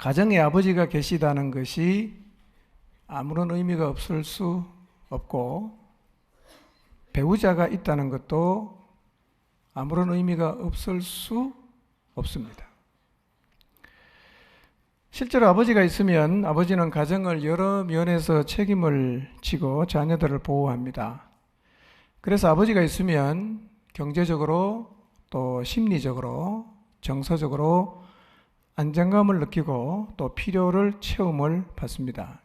가정에 아버지가 계시다는 것이 아무런 의미가 없을 수 없고, 배우자가 있다는 것도 아무런 의미가 없을 수 없습니다. 실제로 아버지가 있으면 아버지는 가정을 여러 면에서 책임을 지고 자녀들을 보호합니다. 그래서 아버지가 있으면 경제적으로 또 심리적으로 정서적으로 안정감을 느끼고 또 필요를 채움을 받습니다.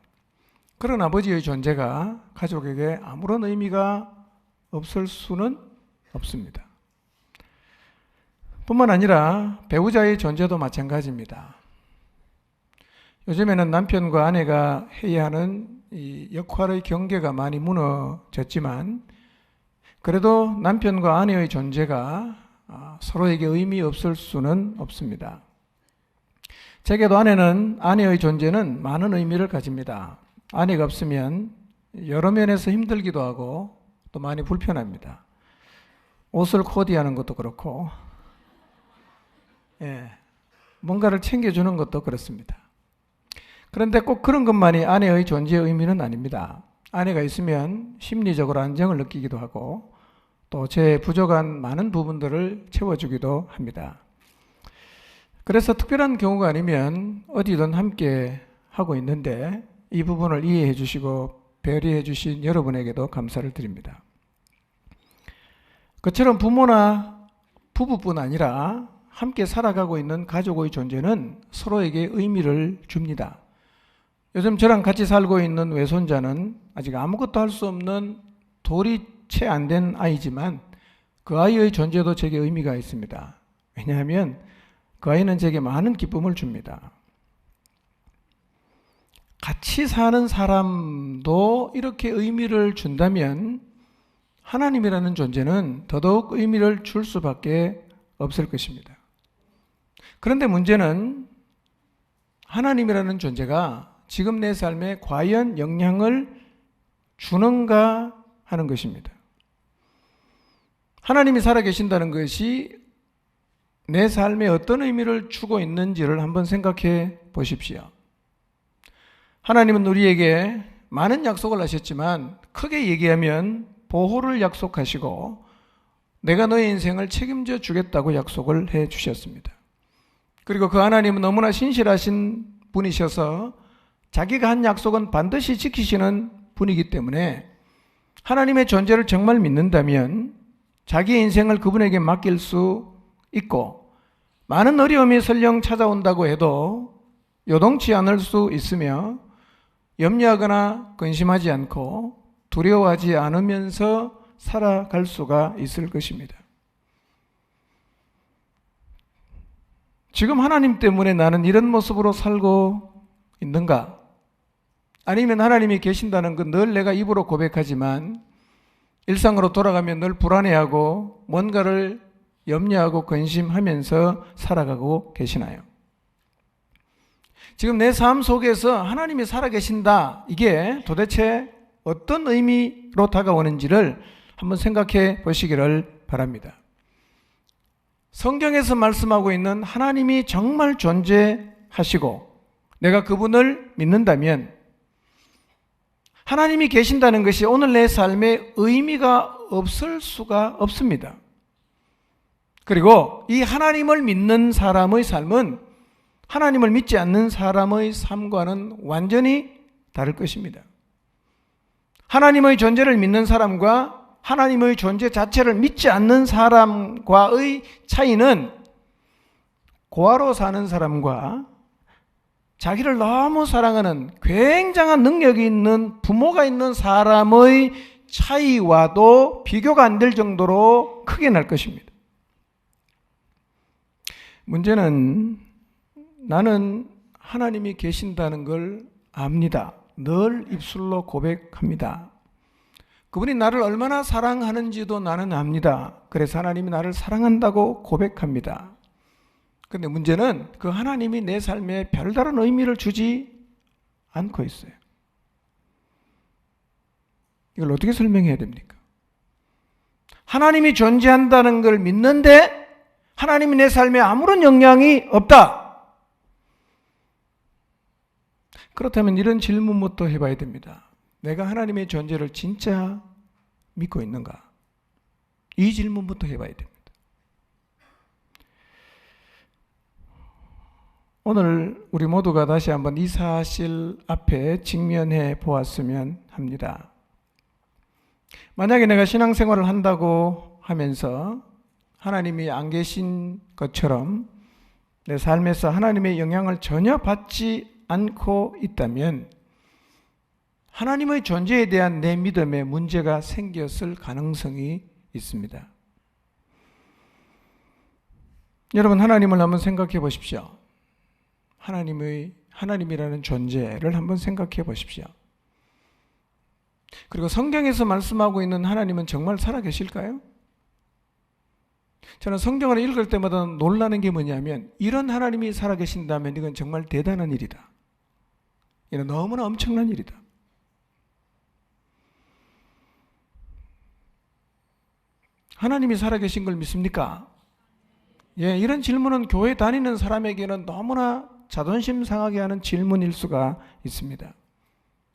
그런 아버지의 존재가 가족에게 아무런 의미가 없을 수는 없습니다. 뿐만 아니라 배우자의 존재도 마찬가지입니다. 요즘에는 남편과 아내가 해야 하는 이 역할의 경계가 많이 무너졌지만, 그래도 남편과 아내의 존재가 서로에게 의미 없을 수는 없습니다. 제게도 아내의 존재는 많은 의미를 가집니다. 아내가 없으면 여러 면에서 힘들기도 하고 또 많이 불편합니다. 옷을 코디하는 것도 그렇고, 뭔가를 챙겨주는 것도 그렇습니다. 그런데 꼭 그런 것만이 아내의 존재의 의미는 아닙니다. 아내가 있으면 심리적으로 안정을 느끼기도 하고 또 제 부족한 많은 부분들을 채워주기도 합니다. 그래서 특별한 경우가 아니면 어디든 함께 하고 있는데 이 부분을 이해해 주시고 배려해 주신 여러분에게도 감사를 드립니다. 그처럼 부모나 부부뿐 아니라 함께 살아가고 있는 가족의 존재는 서로에게 의미를 줍니다. 요즘 저랑 같이 살고 있는 외손자는 아직 아무것도 할 수 없는 돌이 채 안 된 아이지만 그 아이의 존재도 제게 의미가 있습니다. 왜냐하면 그 아이는 제게 많은 기쁨을 줍니다. 같이 사는 사람도 이렇게 의미를 준다면 하나님이라는 존재는 더더욱 의미를 줄 수밖에 없을 것입니다. 그런데 문제는 하나님이라는 존재가 지금 내 삶에 과연 영향을 주는가 하는 것입니다. 하나님이 살아계신다는 것이 내 삶에 어떤 의미를 주고 있는지를 한번 생각해 보십시오. 하나님은 우리에게 많은 약속을 하셨지만 크게 얘기하면 보호를 약속하시고 내가 너의 인생을 책임져 주겠다고 약속을 해 주셨습니다. 그리고 그 하나님은 너무나 신실하신 분이셔서 자기가 한 약속은 반드시 지키시는 분이기 때문에 하나님의 존재를 정말 믿는다면 자기의 인생을 그분에게 맡길 수 있고 많은 어려움이 설령 찾아온다고 해도 요동치 않을 수 있으며 염려하거나 근심하지 않고 두려워하지 않으면서 살아갈 수가 있을 것입니다. 지금 하나님 때문에 나는 이런 모습으로 살고 있는가? 아니면 하나님이 계신다는 건 늘 내가 입으로 고백하지만 일상으로 돌아가면 늘 불안해하고 뭔가를 염려하고 근심하면서 살아가고 계시나요? 지금 내 삶 속에서 하나님이 살아계신다, 이게 도대체 어떤 의미로 다가오는지를 한번 생각해 보시기를 바랍니다. 성경에서 말씀하고 있는 하나님이 정말 존재하시고 내가 그분을 믿는다면 하나님이 계신다는 것이 오늘 내 삶에 의미가 없을 수가 없습니다. 그리고 이 하나님을 믿는 사람의 삶은 하나님을 믿지 않는 사람의 삶과는 완전히 다를 것입니다. 하나님의 존재를 믿는 사람과 하나님의 존재 자체를 믿지 않는 사람과의 차이는 고아로 사는 사람과 자기를 너무 사랑하는 굉장한 능력이 있는 부모가 있는 사람의 차이와도 비교가 안 될 정도로 크게 날 것입니다. 문제는 나는 하나님이 계신다는 걸 압니다. 늘 입술로 고백합니다. 그분이 나를 얼마나 사랑하는지도 나는 압니다. 그래서 하나님이 나를 사랑한다고 고백합니다. 그런데 문제는 그 하나님이 내 삶에 별다른 의미를 주지 않고 있어요. 이걸 어떻게 설명해야 됩니까? 하나님이 존재한다는 걸 믿는데 하나님이 내 삶에 아무런 영향이 없다. 그렇다면 이런 질문부터 해봐야 됩니다. 내가 하나님의 존재를 진짜 믿고 있는가? 이 질문부터 해봐야 됩니다. 오늘 우리 모두가 다시 한번 이 사실 앞에 직면해 보았으면 합니다. 만약에 내가 신앙생활을 한다고 하면서 하나님이 안 계신 것처럼 내 삶에서 하나님의 영향을 전혀 받지 않고 있다면 하나님의 존재에 대한 내 믿음에 문제가 생겼을 가능성이 있습니다. 여러분, 하나님을 한번 생각해 보십시오. 하나님이라는 존재를 한번 생각해 보십시오. 그리고 성경에서 말씀하고 있는 하나님은 정말 살아계실까요? 저는 성경을 읽을 때마다 놀라는 게 뭐냐면 이런 하나님이 살아계신다면 이건 정말 대단한 일이다. 이건 너무나 엄청난 일이다. 하나님이 살아계신 걸 믿습니까? 예, 이런 질문은 교회 다니는 사람에게는 너무나 자존심 상하게 하는 질문일 수가 있습니다.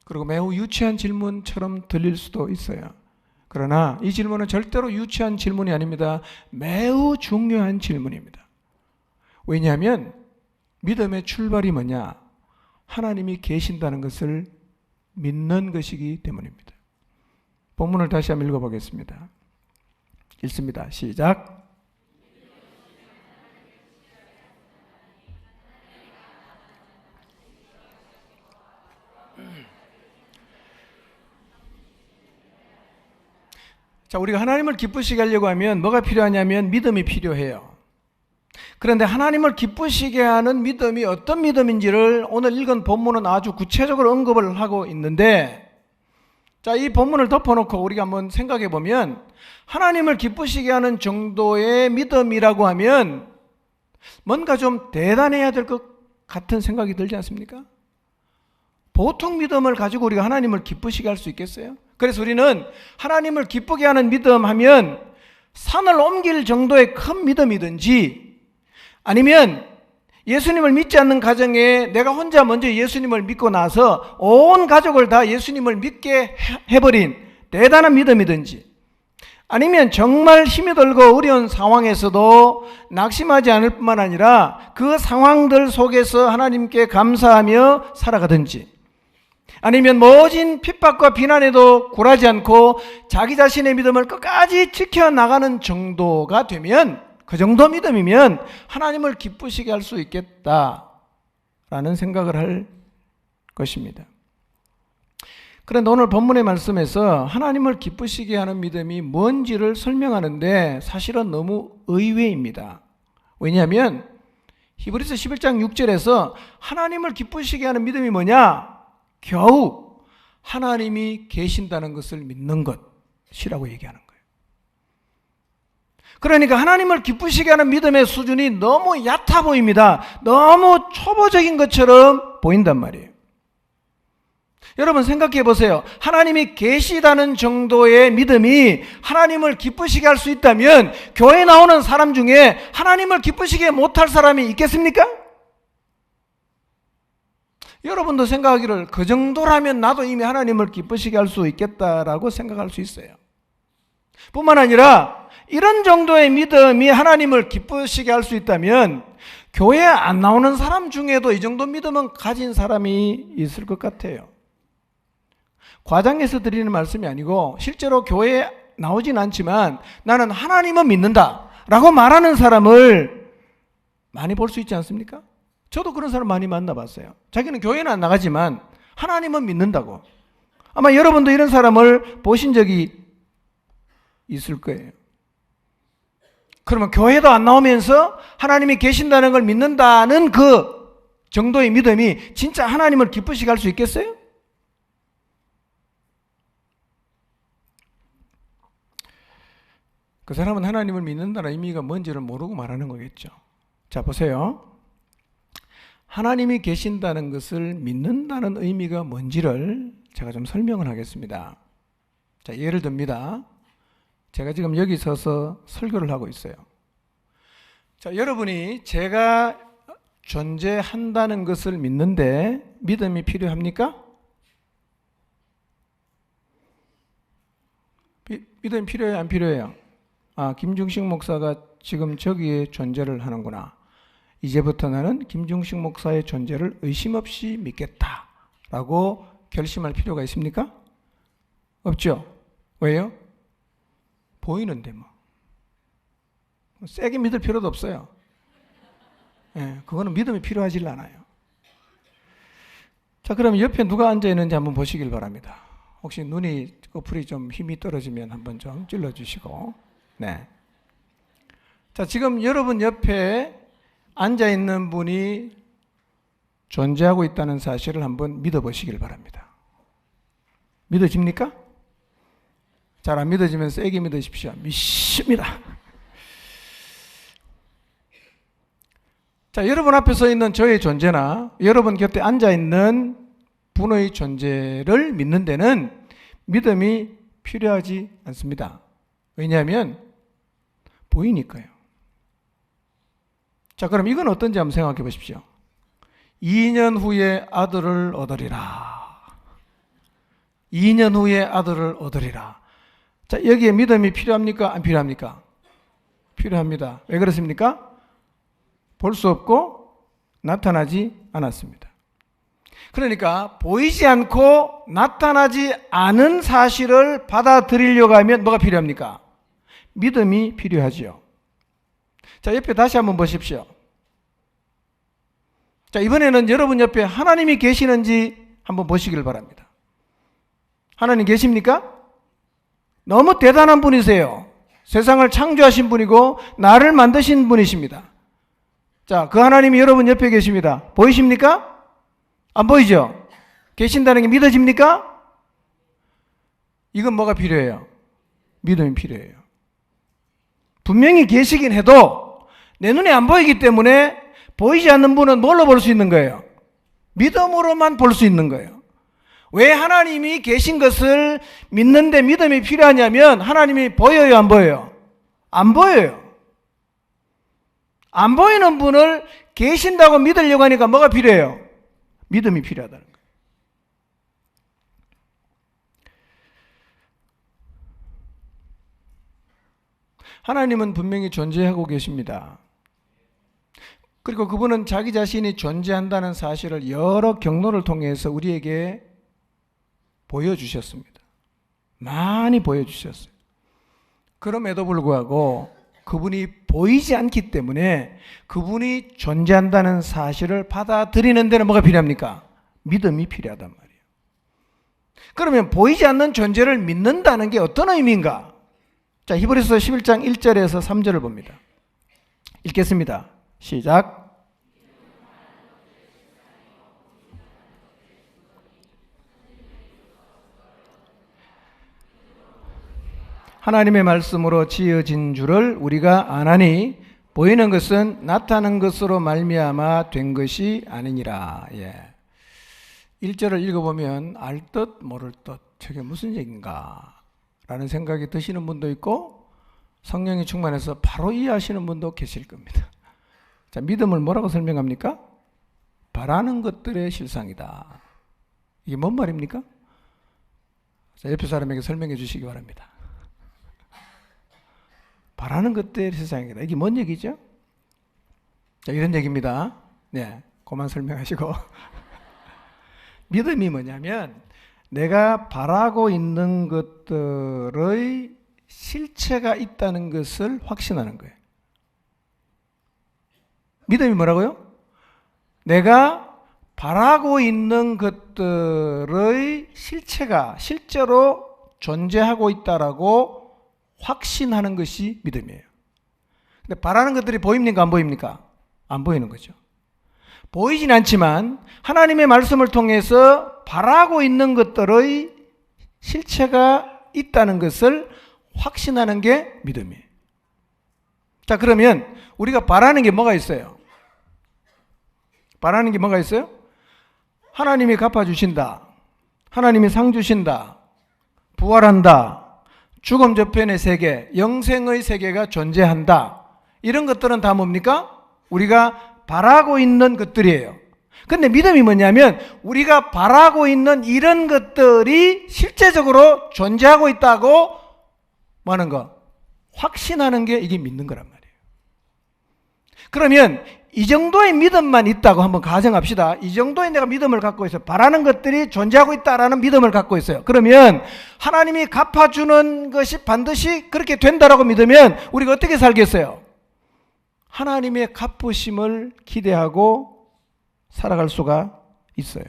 그리고 매우 유치한 질문처럼 들릴 수도 있어요. 그러나 이 질문은 절대로 유치한 질문이 아닙니다. 매우 중요한 질문입니다. 왜냐하면 믿음의 출발이 뭐냐? 하나님이 계신다는 것을 믿는 것이기 때문입니다. 본문을 다시 한번 읽어보겠습니다. 읽습니다. 시작. 자, 우리가 하나님을 기쁘시게 하려고 하면 뭐가 필요하냐면 믿음이 필요해요. 그런데 하나님을 기쁘시게 하는 믿음이 어떤 믿음인지를 오늘 읽은 본문은 아주 구체적으로 언급을 하고 있는데, 자, 이 본문을 덮어놓고 우리가 한번 생각해 보면 하나님을 기쁘시게 하는 정도의 믿음이라고 하면 뭔가 좀 대단해야 될 것 같은 생각이 들지 않습니까? 보통 믿음을 가지고 우리가 하나님을 기쁘시게 할 수 있겠어요? 그래서 우리는 하나님을 기쁘게 하는 믿음 하면 산을 옮길 정도의 큰 믿음이든지 아니면 예수님을 믿지 않는 가정에 내가 혼자 먼저 예수님을 믿고 나서 온 가족을 다 예수님을 믿게 해버린 대단한 믿음이든지 아니면 정말 힘이 들고 어려운 상황에서도 낙심하지 않을 뿐만 아니라 그 상황들 속에서 하나님께 감사하며 살아가든지 아니면 모진 핍박과 비난에도 굴하지 않고 자기 자신의 믿음을 끝까지 지켜나가는 정도가 되면 그 정도 믿음이면 하나님을 기쁘시게 할 수 있겠다라는 생각을 할 것입니다. 그런데 오늘 본문의 말씀에서 하나님을 기쁘시게 하는 믿음이 뭔지를 설명하는데 사실은 너무 의외입니다. 왜냐하면 히브리서 11장 6절에서 하나님을 기쁘시게 하는 믿음이 뭐냐? 겨우 하나님이 계신다는 것을 믿는 것이라고 얘기하는 거예요. 그러니까 하나님을 기쁘시게 하는 믿음의 수준이 너무 얕아 보입니다. 너무 초보적인 것처럼 보인단 말이에요. 여러분 생각해 보세요. 하나님이 계시다는 정도의 믿음이 하나님을 기쁘시게 할 수 있다면 교회 나오는 사람 중에 하나님을 기쁘시게 못할 사람이 있겠습니까? 여러분도 생각하기를 그 정도라면 나도 이미 하나님을 기쁘시게 할 수 있겠다라고 생각할 수 있어요. 뿐만 아니라 이런 정도의 믿음이 하나님을 기쁘시게 할 수 있다면 교회에 안 나오는 사람 중에도 이 정도 믿음은 가진 사람이 있을 것 같아요. 과장해서 드리는 말씀이 아니고 실제로 교회에 나오진 않지만 나는 하나님은 믿는다 라고 말하는 사람을 많이 볼 수 있지 않습니까? 저도 그런 사람 많이 만나봤어요. 자기는 교회는 안 나가지만 하나님은 믿는다고. 아마 여러분도 이런 사람을 보신 적이 있을 거예요. 그러면 교회도 안 나오면서 하나님이 계신다는 걸 믿는다는 그 정도의 믿음이 진짜 하나님을 기쁘시게 할 수 있겠어요? 그 사람은 하나님을 믿는다는 의미가 뭔지를 모르고 말하는 거겠죠. 자, 보세요. 하나님이 계신다는 것을 믿는다는 의미가 뭔지를 제가 좀 설명을 하겠습니다. 자, 예를 듭니다. 제가 지금 여기 서서 설교를 하고 있어요. 자, 여러분이 제가 존재한다는 것을 믿는데 믿음이 필요합니까? 믿음이 필요해요, 안 필요해요? 김중식 목사가 지금 저기에 존재를 하는구나. 이제부터 나는 김중식 목사의 존재를 의심 없이 믿겠다라고 결심할 필요가 있습니까? 없죠. 왜요? 보이는데 뭐. 세게 믿을 필요도 없어요. 그거는 믿음이 필요하질 않아요. 자, 그럼 옆에 누가 앉아 있는지 한번 보시길 바랍니다. 혹시 눈이 꺼풀이 좀 힘이 떨어지면 한번 좀 찔러주시고. 네. 자, 지금 여러분 옆에 앉아 있는 분이 존재하고 있다는 사실을 한번 믿어보시길 바랍니다. 믿어집니까? 잘 안 믿어지면 세게 믿으십시오. 믿습니다. 자, 여러분 앞에 서 있는 저의 존재나 여러분 곁에 앉아 있는 분의 존재를 믿는 데는 믿음이 필요하지 않습니다. 왜냐하면 보이니까요. 자, 그럼 이건 어떤지 한번 생각해 보십시오. 2년 후에 아들을 얻으리라. 2년 후에 아들을 얻으리라. 자, 여기에 믿음이 필요합니까? 안 필요합니까? 필요합니다. 왜 그렇습니까? 볼 수 없고 나타나지 않았습니다. 그러니까 보이지 않고 나타나지 않은 사실을 받아들이려고 하면 뭐가 필요합니까? 믿음이 필요하지요. 자, 옆에 다시 한번 보십시오. 자, 이번에는 여러분 옆에 하나님이 계시는지 한번 보시길 바랍니다. 하나님 계십니까? 너무 대단한 분이세요. 세상을 창조하신 분이고 나를 만드신 분이십니다. 자, 그 하나님이 여러분 옆에 계십니다. 보이십니까? 안 보이죠? 계신다는 게 믿어집니까? 이건 뭐가 필요해요? 믿음이 필요해요. 분명히 계시긴 해도 내 눈에 안 보이기 때문에 보이지 않는 분은 뭘로 볼 수 있는 거예요? 믿음으로만 볼 수 있는 거예요. 왜 하나님이 계신 것을 믿는데 믿음이 필요하냐면 하나님이 보여요, 안 보여요? 안 보여요. 안 보이는 분을 계신다고 믿으려고 하니까 뭐가 필요해요? 믿음이 필요하다는 거예요. 하나님은 분명히 존재하고 계십니다. 그리고 그분은 자기 자신이 존재한다는 사실을 여러 경로를 통해서 우리에게 보여주셨습니다. 많이 보여주셨어요. 그럼에도 불구하고 그분이 보이지 않기 때문에 그분이 존재한다는 사실을 받아들이는 데는 뭐가 필요합니까? 믿음이 필요하단 말이에요. 그러면 보이지 않는 존재를 믿는다는 게 어떤 의미인가? 자, 히브리서 11장 1절에서 3절을 봅니다. 읽겠습니다. 시작. 하나님의 말씀으로 지어진 줄을 우리가 아나니 보이는 것은 나타난 것으로 말미암아 된 것이 아니니라. 1절을 읽어보면 알 듯 모를 듯 저게 무슨 얘기인가 라는 생각이 드시는 분도 있고 성령이 충만해서 바로 이해하시는 분도 계실 겁니다. 자, 믿음을 뭐라고 설명합니까? 바라는 것들의 실상이다. 이게 뭔 말입니까? 자, 옆에 사람에게 설명해 주시기 바랍니다. 바라는 것들의 실상이다. 이게 뭔 얘기죠? 자, 이런 얘기입니다. 네, 그만 설명하시고. 믿음이 뭐냐면 내가 바라고 있는 것들의 실체가 있다는 것을 확신하는 거예요. 믿음이 뭐라고요? 내가 바라고 있는 것들의 실체가 실제로 존재하고 있다라고 확신하는 것이 믿음이에요. 근데 바라는 것들이 보입니까? 안 보입니까? 안 보이는 거죠. 보이진 않지만 하나님의 말씀을 통해서 바라고 있는 것들의 실체가 있다는 것을 확신하는 게 믿음이에요. 자, 그러면 우리가 바라는 게 뭐가 있어요? 바라는 게 뭐가 있어요? 하나님이 갚아주신다. 하나님이 상 주신다. 부활한다. 죽음 저편의 세계, 영생의 세계가 존재한다. 이런 것들은 다 뭡니까? 우리가 바라고 있는 것들이에요. 근데 믿음이 뭐냐면 우리가 바라고 있는 이런 것들이 실제적으로 존재하고 있다고 뭐 하는 거? 확신하는 게 이게 믿는 거란 말이에요. 그러면 이 정도의 믿음만 있다고 한번 가정합시다. 이 정도의 내가 믿음을 갖고 있어요. 바라는 것들이 존재하고 있다라는 믿음을 갖고 있어요. 그러면 하나님이 갚아주는 것이 반드시 그렇게 된다라고 믿으면 우리가 어떻게 살겠어요? 하나님의 갚으심을 기대하고 살아갈 수가 있어요.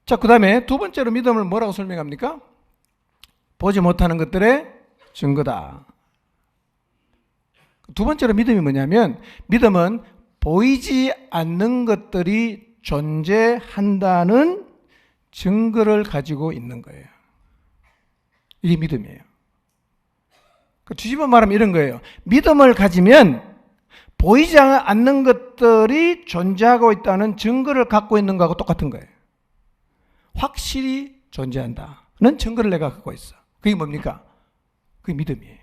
자, 그 다음에 두 번째로 믿음을 뭐라고 설명합니까? 보지 못하는 것들의 증거다. 두 번째로 믿음이 뭐냐면 믿음은 보이지 않는 것들이 존재한다는 증거를 가지고 있는 거예요. 이게 믿음이에요. 뒤집어 말하면 이런 거예요. 믿음을 가지면 보이지 않는 것들이 존재하고 있다는 증거를 갖고 있는 거하고 똑같은 거예요. 확실히 존재한다는 증거를 내가 갖고 있어. 그게 뭡니까? 그게 믿음이에요.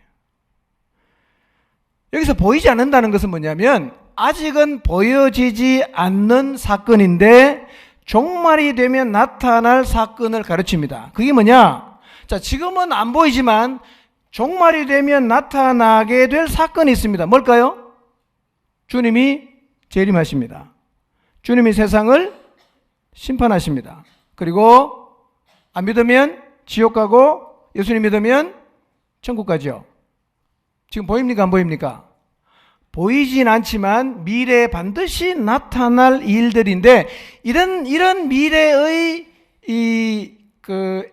여기서 보이지 않는다는 것은 뭐냐면 아직은 보여지지 않는 사건인데 종말이 되면 나타날 사건을 가르칩니다. 그게 뭐냐? 자, 지금은 안 보이지만 종말이 되면 나타나게 될 사건이 있습니다. 뭘까요? 주님이 재림하십니다. 주님이 세상을 심판하십니다. 그리고 안 믿으면 지옥 가고 예수님 믿으면 천국 가죠. 지금 보입니까? 안 보입니까? 보이진 않지만 미래에 반드시 나타날 일들인데 이런 미래의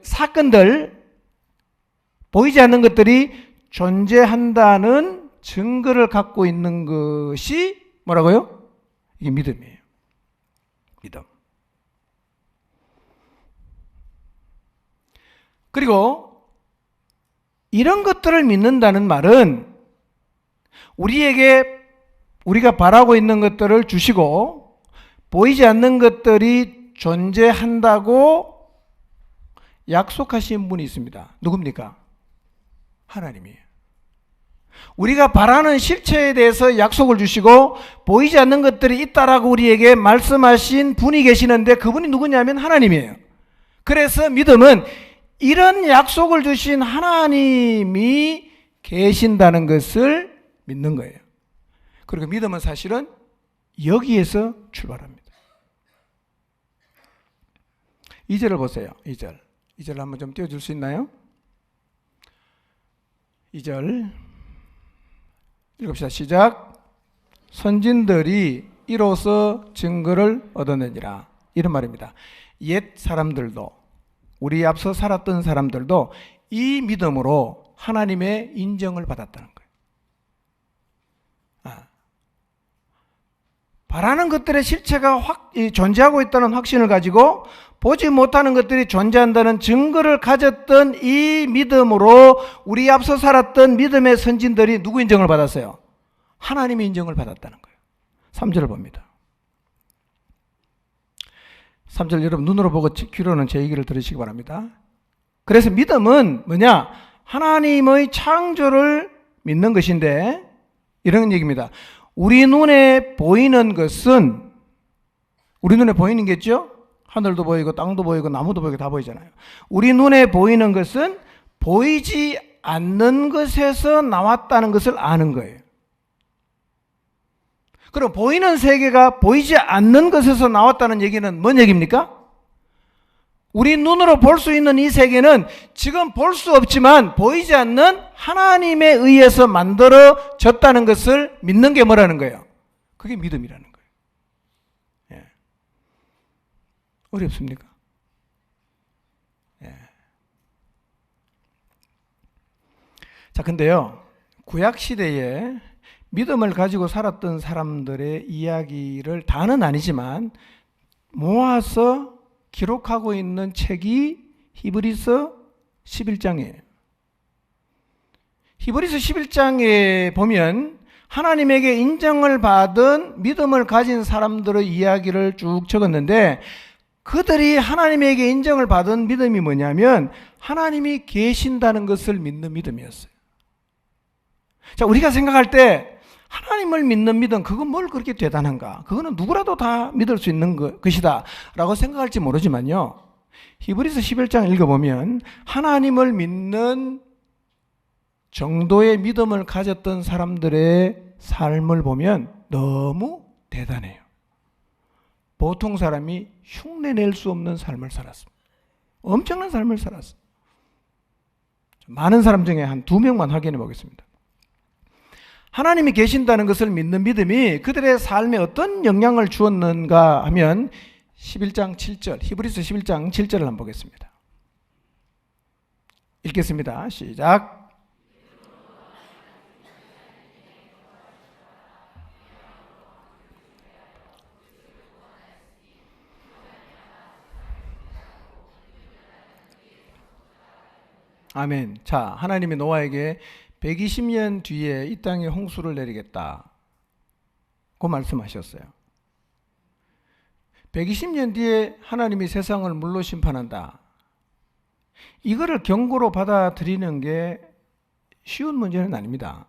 사건들, 보이지 않는 것들이 존재한다는 증거를 갖고 있는 것이 뭐라고요? 이게 믿음이에요. 믿음. 그리고 이런 것들을 믿는다는 말은 우리가 바라고 있는 것들을 주시고 보이지 않는 것들이 존재한다고 약속하신 분이 있습니다. 누굽니까? 하나님이에요. 우리가 바라는 실체에 대해서 약속을 주시고 보이지 않는 것들이 있다라고 우리에게 말씀하신 분이 계시는데 그분이 누구냐면 하나님이에요. 그래서 믿음은 이런 약속을 주신 하나님이 계신다는 것을 믿는 거예요. 그리고 믿음은 사실은 여기에서 출발합니다. 2절을 보세요. 2절 한번 좀 띄워줄 수 있나요? 2절 읽읍시다. 시작. 선진들이 이로써 증거를 얻어내니라. 이런 말입니다. 옛 사람들도 우리 앞서 살았던 사람들도 이 믿음으로 하나님의 인정을 받았다는 거예요. 바라는 것들의 실체가 존재하고 있다는 확신을 가지고 보지 못하는 것들이 존재한다는 증거를 가졌던 이 믿음으로 우리 앞서 살았던 믿음의 선진들이 누구 인정을 받았어요? 하나님의 인정을 받았다는 거예요. 3절을 봅니다. 3절 여러분 눈으로 보고 귀로는 제 얘기를 들으시기 바랍니다. 그래서 믿음은 뭐냐? 하나님의 창조를 믿는 것인데 이런 얘기입니다. 우리 눈에 보이는 것은 우리 눈에 보이는 게죠? 하늘도 보이고 땅도 보이고 나무도 보이고 다 보이잖아요. 우리 눈에 보이는 것은 보이지 않는 것에서 나왔다는 것을 아는 거예요. 그럼 보이는 세계가 보이지 않는 것에서 나왔다는 얘기는 뭔 얘기입니까? 우리 눈으로 볼 수 있는 이 세계는 지금 볼 수 없지만 보이지 않는 하나님에 의해서 만들어졌다는 것을 믿는 게 뭐라는 거예요? 그게 믿음이라는 거예요. 예. 어렵습니까? 예. 자, 근데요, 구약시대에 믿음을 가지고 살았던 사람들의 이야기를 다는 아니지만 모아서 기록하고 있는 책이 히브리서 11장이에요. 히브리서 11장에 보면 하나님에게 인정을 받은 믿음을 가진 사람들의 이야기를 쭉 적었는데 그들이 하나님에게 인정을 받은 믿음이 뭐냐면 하나님이 계신다는 것을 믿는 믿음이었어요. 자, 우리가 생각할 때 하나님을 믿는 믿음, 그건 뭘 그렇게 대단한가? 그거는 누구라도 다 믿을 수 있는 것이다 라고 생각할지 모르지만요, 히브리서 11장 읽어보면 하나님을 믿는 정도의 믿음을 가졌던 사람들의 삶을 보면 너무 대단해요. 보통 사람이 흉내낼 수 없는 삶을 살았습니다. 엄청난 삶을 살았습니다. 많은 사람 중에 한 2명만 확인해 보겠습니다. 하나님이 계신다는 것을 믿는 믿음이 그들의 삶에 어떤 영향을 주었는가 하면 11장 7절, 히브리서 11장 7절을 한번 보겠습니다. 읽겠습니다. 시작. 아멘. 자, 하나님이 노아에게 120년 뒤에 이 땅에 홍수를 내리겠다 고 말씀하셨어요. 120년 뒤에 하나님이 세상을 물로 심판한다. 이거를 경고로 받아들이는 게 쉬운 문제는 아닙니다.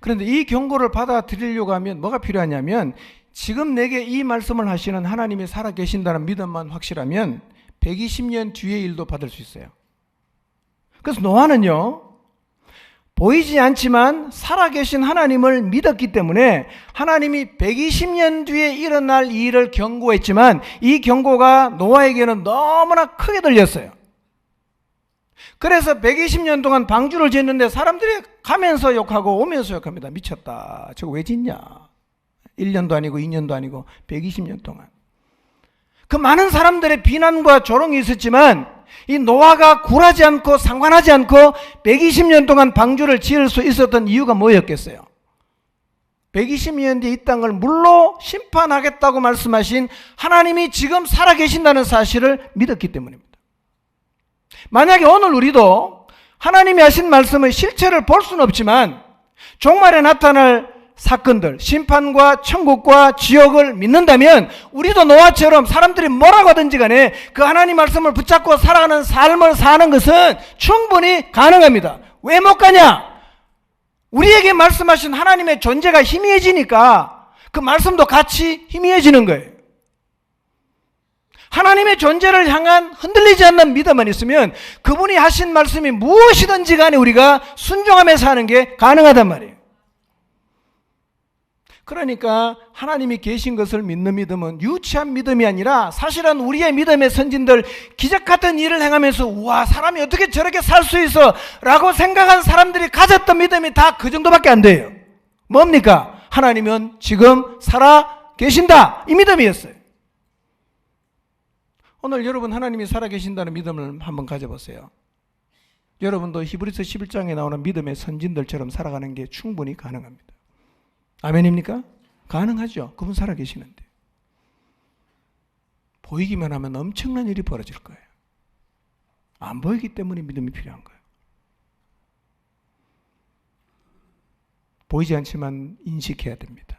그런데 이 경고를 받아들이려고 하면 뭐가 필요하냐면, 지금 내게 이 말씀을 하시는 하나님이 살아계신다는 믿음만 확실하면 120년 뒤의 일도 받을 수 있어요. 그래서 노아는요, 보이지 않지만 살아계신 하나님을 믿었기 때문에 하나님이 120년 뒤에 일어날 이 일을 경고했지만 이 경고가 노아에게는 너무나 크게 들렸어요. 그래서 120년 동안 방주를 짓는데 사람들이 가면서 욕하고 오면서 욕합니다. 미쳤다. 저거 왜 짓냐. 1년도 아니고 2년도 아니고 120년 동안. 그 많은 사람들의 비난과 조롱이 있었지만 이 노아가 굴하지 않고 상관하지 않고 120년 동안 방주를 지을 수 있었던 이유가 뭐였겠어요? 120년 뒤에 이 땅을 물로 심판하겠다고 말씀하신 하나님이 지금 살아계신다는 사실을 믿었기 때문입니다. 만약에 오늘 우리도 하나님이 하신 말씀의 실체를 볼 수는 없지만 종말에 나타날 사건들, 심판과 천국과 지옥을 믿는다면 우리도 노아처럼 사람들이 뭐라고 하든지 간에 그 하나님 말씀을 붙잡고 살아가는 삶을 사는 것은 충분히 가능합니다. 왜 못 가냐? 우리에게 말씀하신 하나님의 존재가 희미해지니까 그 말씀도 같이 희미해지는 거예요. 하나님의 존재를 향한 흔들리지 않는 믿음만 있으면 그분이 하신 말씀이 무엇이든지 간에 우리가 순종하면서 하는 게 가능하단 말이에요. 그러니까 하나님이 계신 것을 믿는 믿음은 유치한 믿음이 아니라 사실은 우리의 믿음의 선진들 기적 같은 일을 행하면서 우와, 사람이 어떻게 저렇게 살 수 있어 라고 생각한 사람들이 가졌던 믿음이 다 그 정도밖에 안 돼요. 뭡니까? 하나님은 지금 살아 계신다, 이 믿음이었어요. 오늘 여러분 하나님이 살아 계신다는 믿음을 한번 가져보세요. 여러분도 히브리서 11장에 나오는 믿음의 선진들처럼 살아가는 게 충분히 가능합니다. 아멘입니까? 가능하죠. 그분 살아계시는데. 보이기만 하면 엄청난 일이 벌어질 거예요. 안 보이기 때문에 믿음이 필요한 거예요. 보이지 않지만 인식해야 됩니다.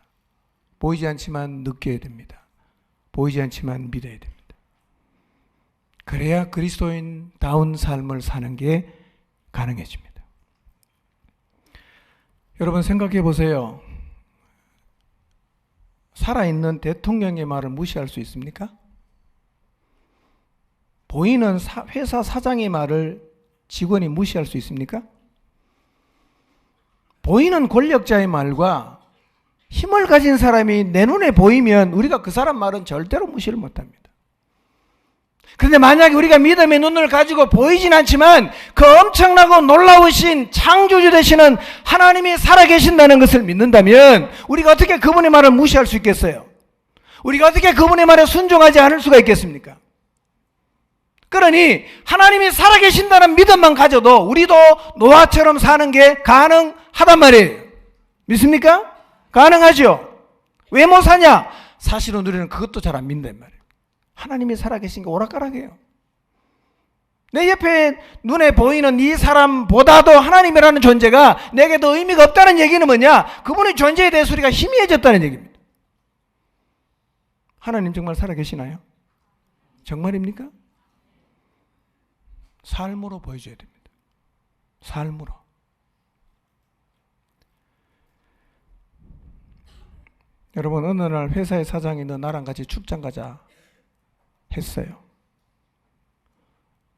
보이지 않지만 느껴야 됩니다. 보이지 않지만 믿어야 됩니다. 그래야 그리스도인다운 삶을 사는 게 가능해집니다. 여러분 생각해 보세요. 살아있는 대통령의 말을 무시할 수 있습니까? 보이는 회사 사장의 말을 직원이 무시할 수 있습니까? 보이는 권력자의 말과 힘을 가진 사람이 내 눈에 보이면 우리가 그 사람 말은 절대로 무시를 못합니다. 그런데 만약에 우리가 믿음의 눈을 가지고 보이진 않지만 그 엄청나고 놀라우신 창조주 되시는 하나님이 살아계신다는 것을 믿는다면 우리가 어떻게 그분의 말을 무시할 수 있겠어요? 우리가 어떻게 그분의 말에 순종하지 않을 수가 있겠습니까? 그러니 하나님이 살아계신다는 믿음만 가져도 우리도 노아처럼 사는 게 가능하단 말이에요. 믿습니까? 가능하죠. 왜 못 사냐? 사실은 우리는 그것도 잘 안 믿는단 말이에요. 하나님이 살아계신 게 오락가락해요. 내 옆에 눈에 보이는 이 사람보다도 하나님이라는 존재가 내게 더 의미가 없다는 얘기는 뭐냐? 그분의 존재에 대해서 우리가 희미해졌다는 얘기입니다. 하나님 정말 살아계시나요? 정말입니까? 삶으로 보여줘야 됩니다. 삶으로. 여러분, 어느 날 회사의 사장이 너 나랑 같이 출장 가자 했어요.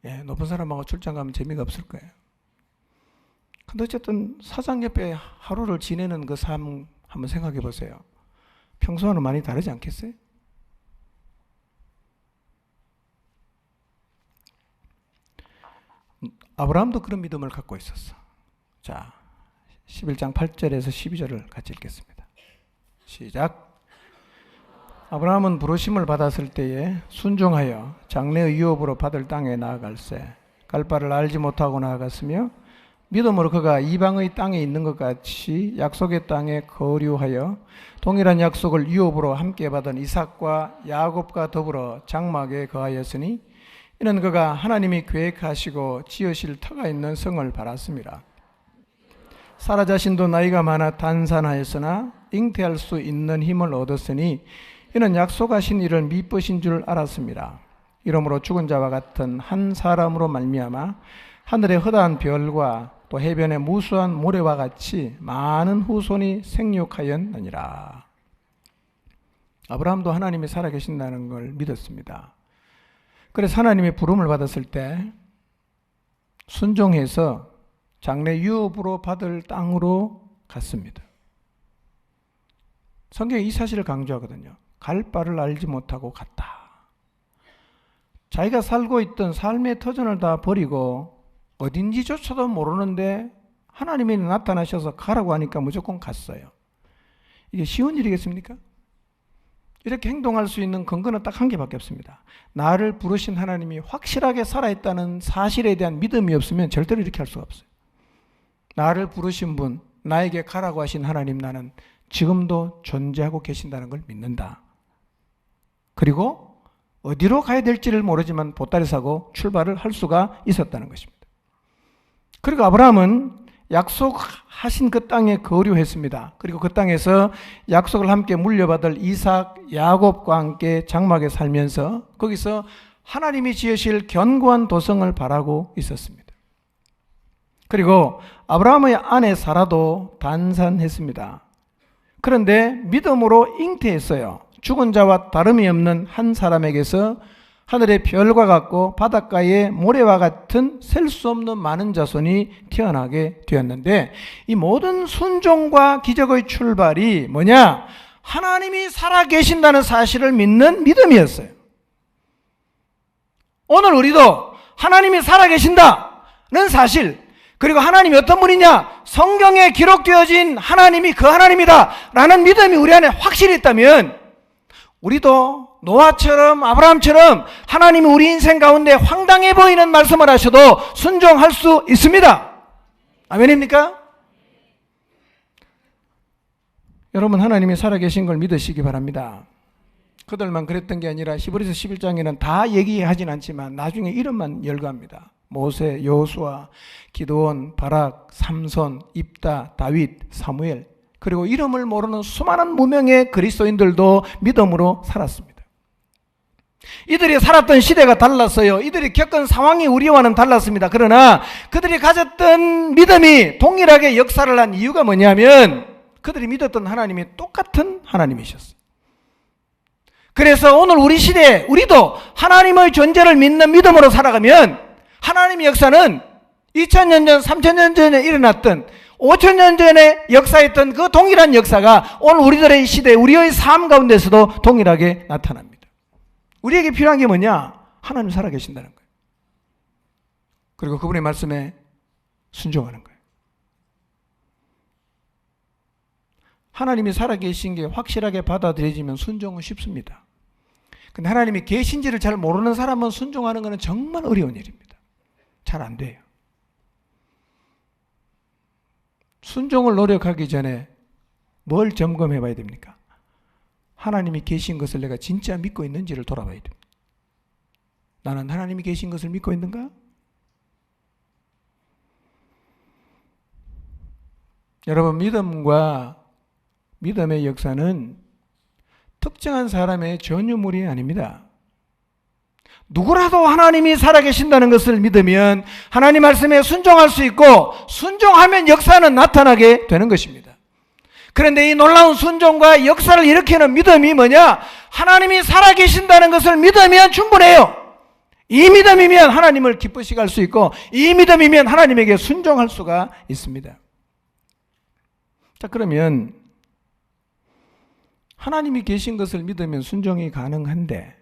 예, 높은 사람하고 출장 가면 재미가 없을 거예요. 근데 어쨌든 사장 옆에 하루를 지내는 그 삶 한번 생각해 보세요. 평소와는 많이 다르지 않겠어요? 아브라함도 그런 믿음을 갖고 있었어. 자, 11장 8절에서 12절을 같이 읽겠습니다. 시작. 아브라함은 부르심을 받았을 때에 순종하여 장래의 유업으로 받을 땅에 나아갈새 갈 바를 알지 못하고 나아갔으며 믿음으로 그가 이방의 땅에 있는 것 같이 약속의 땅에 거류하여 동일한 약속을 유업으로 함께 받은 이삭과 야곱과 더불어 장막에 거하였으니 이는 그가 하나님이 계획하시고 지으실 터가 있는 성을 바랐습니다. 사라 자신도 나이가 많아 단산하였으나 잉태할 수 있는 힘을 얻었으니 이는 약속하신 일을 미쁘신 줄 알았습니다. 이러므로 죽은 자와 같은 한 사람으로 말미암아 하늘의 허다한 별과 또 해변의 무수한 모래와 같이 많은 후손이 생육하였느니라. 아브라함도 하나님이 살아계신다는 걸 믿었습니다. 그래서 하나님의 부름을 받았을 때 순종해서 장래 유업으로 받을 땅으로 갔습니다. 성경이 이 사실을 강조하거든요. 갈 바를 알지 못하고 갔다. 자기가 살고 있던 삶의 터전을 다 버리고 어딘지조차도 모르는데 하나님이 나타나셔서 가라고 하니까 무조건 갔어요. 이게 쉬운 일이겠습니까? 이렇게 행동할 수 있는 근거는 딱 한 개밖에 없습니다. 나를 부르신 하나님이 확실하게 살아있다는 사실에 대한 믿음이 없으면 절대로 이렇게 할 수가 없어요. 나를 부르신 분, 나에게 가라고 하신 하나님, 나는 지금도 존재하고 계신다는 걸 믿는다. 그리고 어디로 가야 될지를 모르지만 보따리 사고 출발을 할 수가 있었다는 것입니다. 그리고 아브라함은 약속하신 그 땅에 거류했습니다. 그리고 그 땅에서 약속을 함께 물려받을 이삭, 야곱과 함께 장막에 살면서 거기서 하나님이 지으실 견고한 도성을 바라고 있었습니다. 그리고 아브라함의 아내 사라도 단산했습니다. 그런데 믿음으로 잉태했어요. 죽은 자와 다름이 없는 한 사람에게서 하늘의 별과 같고 바닷가의 모래와 같은 셀 수 없는 많은 자손이 태어나게 되었는데 이 모든 순종과 기적의 출발이 뭐냐? 하나님이 살아계신다는 사실을 믿는 믿음이었어요. 오늘 우리도 하나님이 살아계신다는 사실, 그리고 하나님이 어떤 분이냐? 성경에 기록되어진 하나님이 그 하나님이다 라는 믿음이 우리 안에 확실히 있다면 우리도 노아처럼 아브라함처럼 하나님이 우리 인생 가운데 황당해 보이는 말씀을 하셔도 순종할 수 있습니다. 아멘입니까? 여러분, 하나님이 살아계신 걸 믿으시기 바랍니다. 그들만 그랬던 게 아니라 히브리서 11장에는 다 얘기하진 않지만 나중에 이름만 열거합니다. 모세, 여호수아, 기드온, 바락, 삼손, 입다, 다윗, 사무엘, 그리고 이름을 모르는 수많은 무명의 그리스도인들도 믿음으로 살았습니다. 이들이 살았던 시대가 달랐어요. 이들이 겪은 상황이 우리와는 달랐습니다. 그러나 그들이 가졌던 믿음이 동일하게 역사를 한 이유가 뭐냐면 그들이 믿었던 하나님이 똑같은 하나님이셨어요. 그래서 오늘 우리 시대에 우리도 하나님의 존재를 믿는 믿음으로 살아가면 하나님의 역사는 2000년 전, 3000년 전에 일어났던 5000년 전에 역사했던 그 동일한 역사가 오늘 우리들의 시대, 우리의 삶 가운데서도 동일하게 나타납니다. 우리에게 필요한 게 뭐냐? 하나님 살아계신다는 거예요. 그리고 그분의 말씀에 순종하는 거예요. 하나님이 살아계신 게 확실하게 받아들여지면 순종은 쉽습니다. 근데 하나님이 계신지를 잘 모르는 사람은 순종하는 것은 정말 어려운 일입니다. 잘 안 돼요. 순종을 노력하기 전에 뭘 점검해 봐야 됩니까? 하나님이 계신 것을 내가 진짜 믿고 있는지를 돌아봐야 됩니다. 나는 하나님이 계신 것을 믿고 있는가? 여러분, 믿음과 믿음의 역사는 특정한 사람의 전유물이 아닙니다. 누구라도 하나님이 살아계신다는 것을 믿으면 하나님 말씀에 순종할 수 있고 순종하면 역사는 나타나게 되는 것입니다. 그런데 이 놀라운 순종과 역사를 일으키는 믿음이 뭐냐? 하나님이 살아계신다는 것을 믿으면 충분해요. 이 믿음이면 하나님을 기쁘시게 할 수 있고, 이 믿음이면 하나님에게 순종할 수가 있습니다. 자, 그러면 하나님이 계신 것을 믿으면 순종이 가능한데,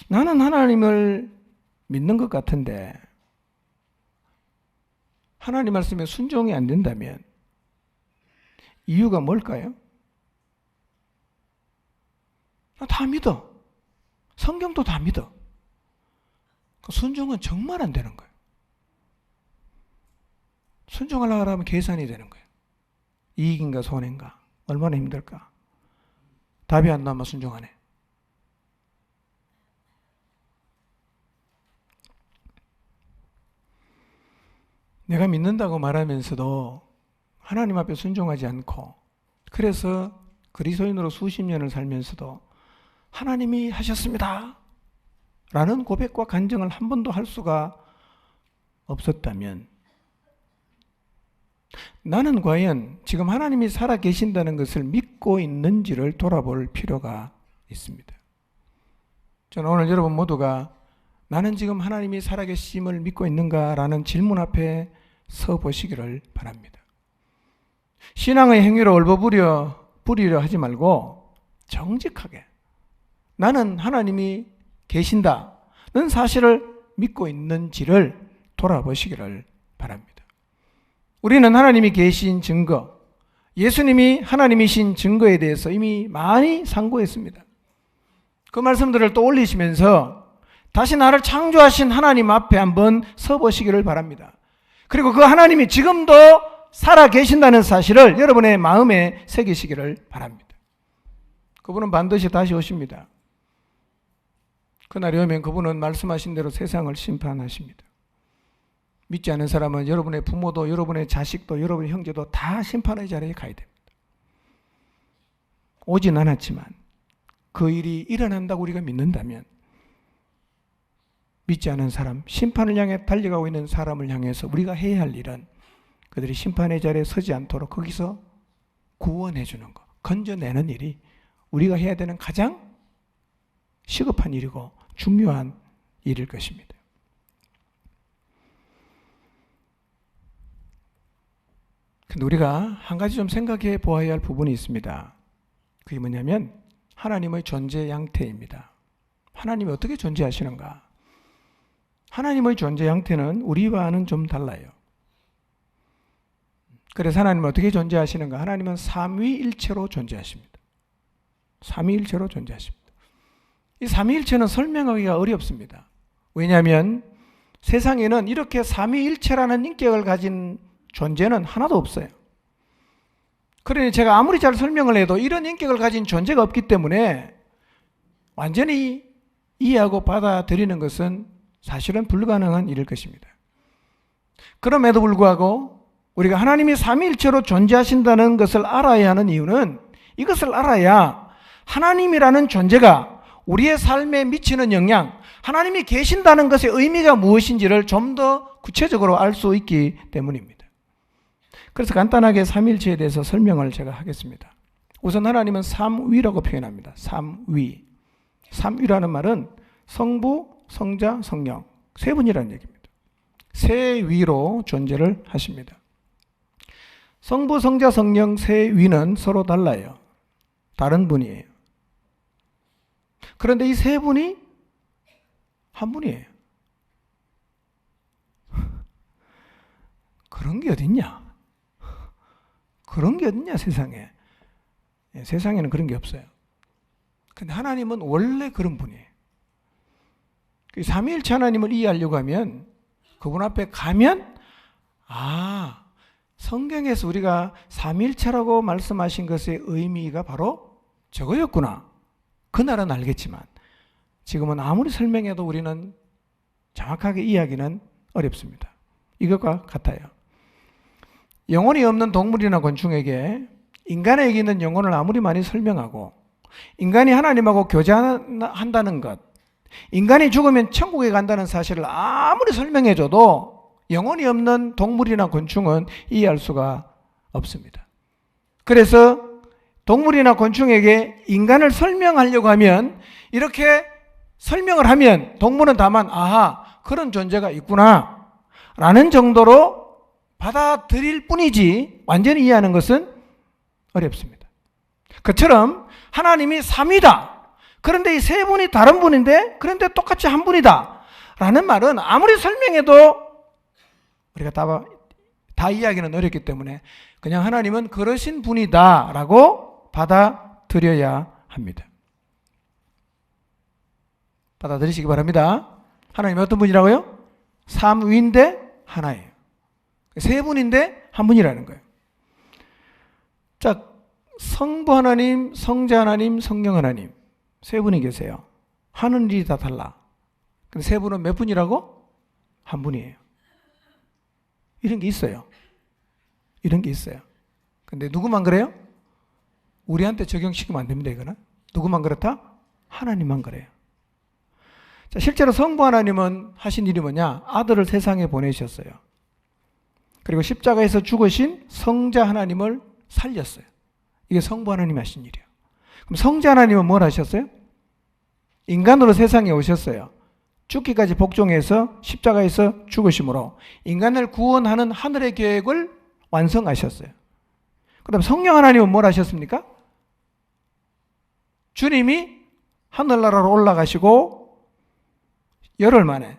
나는 하나님을 믿는 것 같은데 하나님 말씀에 순종이 안 된다면 이유가 뭘까요? 다 믿어. 성경도 다 믿어. 순종은 정말 안 되는 거예요. 순종하려고 하면 계산이 되는 거예요. 이익인가 손해인가? 얼마나 힘들까? 답이 안 나면 순종 안 해. 내가 믿는다고 말하면서도 하나님 앞에 순종하지 않고, 그래서 그리스도인으로 수십 년을 살면서도 하나님이 하셨습니다 라는 고백과 간증을 한 번도 할 수가 없었다면, 나는 과연 지금 하나님이 살아계신다는 것을 믿고 있는지를 돌아볼 필요가 있습니다. 저는 오늘 여러분 모두가 나는 지금 하나님이 살아계심을 믿고 있는가라는 질문 앞에 서 보시기를 바랍니다. 신앙의 행위로 얼버무리려 하지 말고 정직하게 나는 하나님이 계신다는 사실을 믿고 있는지를 돌아보시기를 바랍니다. 우리는 하나님이 계신 증거, 예수님이 하나님이신 증거에 대해서 이미 많이 상고했습니다. 그 말씀들을 또 올리시면서 다시 나를 창조하신 하나님 앞에 한번 서 보시기를 바랍니다. 그리고 그 하나님이 지금도 살아 계신다는 사실을 여러분의 마음에 새기시기를 바랍니다. 그분은 반드시 다시 오십니다. 그날이 오면 그분은 말씀하신 대로 세상을 심판하십니다. 믿지 않는 사람은 여러분의 부모도, 여러분의 자식도, 여러분의 형제도 다 심판의 자리에 가야 됩니다. 오진 않았지만 그 일이 일어난다고 우리가 믿는다면, 믿지 않은 사람, 심판을 향해 달려가고 있는 사람을 향해서 우리가 해야 할 일은 그들이 심판의 자리에 서지 않도록 거기서 구원해 주는 것, 건져내는 일이 우리가 해야 되는 가장 시급한 일이고 중요한 일일 것입니다. 근데 우리가 한 가지 좀 생각해 보아야 할 부분이 있습니다. 그게 뭐냐면 하나님의 존재 양태입니다. 하나님이 어떻게 존재하시는가? 하나님의 존재 양태는 우리와는 좀 달라요. 그래서 하나님은 어떻게 존재하시는가? 하나님은 삼위일체로 존재하십니다. 삼위일체로 존재하십니다. 이 삼위일체는 설명하기가 어렵습니다. 왜냐하면 세상에는 이렇게 삼위일체라는 인격을 가진 존재는 하나도 없어요. 그러니 제가 아무리 잘 설명을 해도 이런 인격을 가진 존재가 없기 때문에 완전히 이해하고 받아들이는 것은 사실은 불가능한 일일 것입니다. 그럼에도 불구하고 우리가 하나님이 삼위일체로 존재하신다는 것을 알아야 하는 이유는, 이것을 알아야 하나님이라는 존재가 우리의 삶에 미치는 영향, 하나님이 계신다는 것의 의미가 무엇인지를 좀 더 구체적으로 알 수 있기 때문입니다. 그래서 간단하게 삼위일체에 대해서 설명을 제가 하겠습니다. 우선 하나님은 삼위라고 표현합니다. 삼위. 삼위라는 말은 성부, 성자, 성령, 세 분이라는 얘기입니다. 세 위로 존재를 하십니다. 성부, 성자, 성령 세 위는 서로 달라요. 다른 분이에요. 그런데 이 세 분이 한 분이에요. 그런 게 어딨냐? 그런 게 어딨냐, 세상에. 세상에는 그런 게 없어요. 근데 하나님은 원래 그런 분이에요. 삼위일체 하나님을 이해하려고 하면 그분 앞에 가면, 아, 성경에서 우리가 삼위일체라고 말씀하신 것의 의미가 바로 저거였구나. 그날은 알겠지만 지금은 아무리 설명해도 우리는 정확하게 이해하기는 어렵습니다. 이것과 같아요. 영혼이 없는 동물이나 곤충에게 인간에게 있는 영혼을 아무리 많이 설명하고 인간이 하나님하고 교제한다는 것, 인간이 죽으면 천국에 간다는 사실을 아무리 설명해줘도 영혼이 없는 동물이나 곤충은 이해할 수가 없습니다. 그래서 동물이나 곤충에게 인간을 설명하려고 하면 이렇게 설명을 하면 동물은 다만 아하 그런 존재가 있구나 라는 정도로 받아들일 뿐이지 완전히 이해하는 것은 어렵습니다. 그처럼 하나님이 삼위다. 그런데 이 세 분이 다른 분인데 그런데 똑같이 한 분이다 라는 말은 아무리 설명해도 우리가 다 이해하기는 어렵기 때문에 그냥 하나님은 그러신 분이다 라고 받아들여야 합니다. 받아들이시기 바랍니다. 하나님이 어떤 분이라고요? 삼위인데 하나예요. 세 분인데 한 분이라는 거예요. 자, 성부 하나님, 성자 하나님, 성령 하나님 세 분이 계세요. 하는 일이 다 달라. 근데 세 분은 몇 분이라고? 한 분이에요. 이런 게 있어요. 이런 게 있어요. 근데 누구만 그래요? 우리한테 적용시키면 안 됩니다. 이거는 누구만 그렇다? 하나님만 그래요. 자, 실제로 성부 하나님은 하신 일이 뭐냐? 아들을 세상에 보내셨어요. 그리고 십자가에서 죽으신 성자 하나님을 살렸어요. 이게 성부 하나님이 하신 일이에요. 그럼 성자 하나님은 뭘 하셨어요? 인간으로 세상에 오셨어요. 죽기까지 복종해서 십자가에서 죽으심으로 인간을 구원하는 하늘의 계획을 완성하셨어요. 그 다음 성령 하나님은 뭘 하셨습니까? 주님이 하늘나라로 올라가시고 열흘 만에,